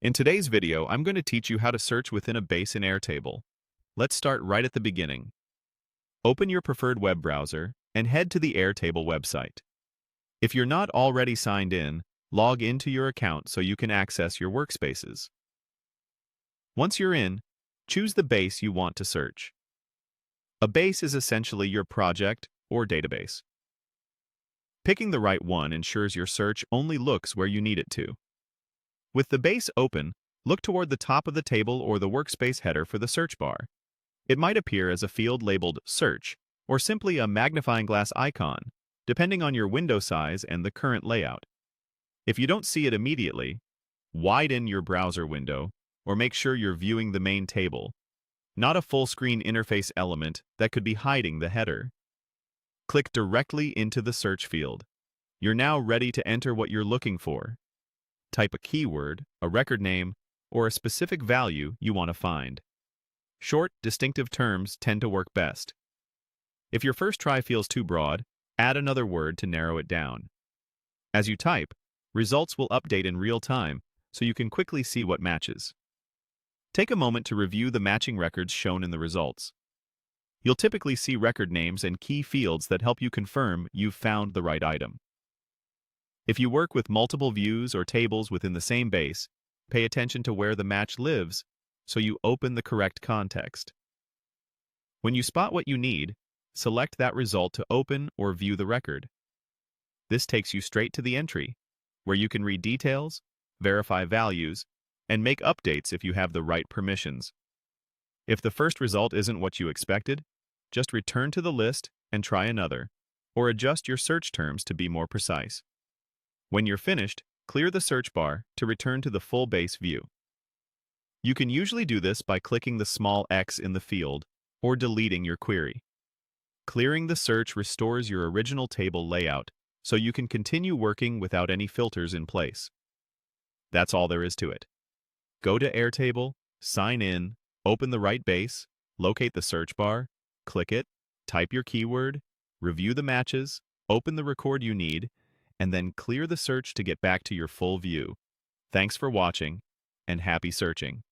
In today's video, I'm going to teach you how to search within a base in Airtable. Let's start right at the beginning. Open your preferred web browser and head to the Airtable website. If you're not already signed in, log into your account so you can access your workspaces. Once you're in, choose the base you want to search. A base is essentially your project or database. Picking the right one ensures your search only looks where you need it to. With the base open, look toward the top of the table or the workspace header for the search bar. It might appear as a field labeled Search or simply a magnifying glass icon, depending on your window size and the current layout. If you don't see it immediately, widen your browser window or make sure you're viewing the main table, not a full-screen interface element that could be hiding the header. Click directly into the search field. You're now ready to enter what you're looking for. Type a keyword, a record name, or a specific value you want to find. Short, distinctive terms tend to work best. If your first try feels too broad, add another word to narrow it down. As you type, results will update in real time, so you can quickly see what matches. Take a moment to review the matching records shown in the results. You'll typically see record names and key fields that help you confirm you've found the right item. If you work with multiple views or tables within the same base, pay attention to where the match lives so you open the correct context. When you spot what you need, select that result to open or view the record. This takes you straight to the entry, where you can read details, verify values, and make updates if you have the right permissions. If the first result isn't what you expected, just return to the list and try another, or adjust your search terms to be more precise. When you're finished, clear the search bar to return to the full base view. You can usually do this by clicking the small X in the field or deleting your query. Clearing the search restores your original table layout, so you can continue working without any filters in place. That's all there is to it. Go to Airtable, sign in, open the right base, locate the search bar, click it, type your keyword, review the matches, open the record you need, and then clear the search to get back to your full view. Thanks for watching, and happy searching.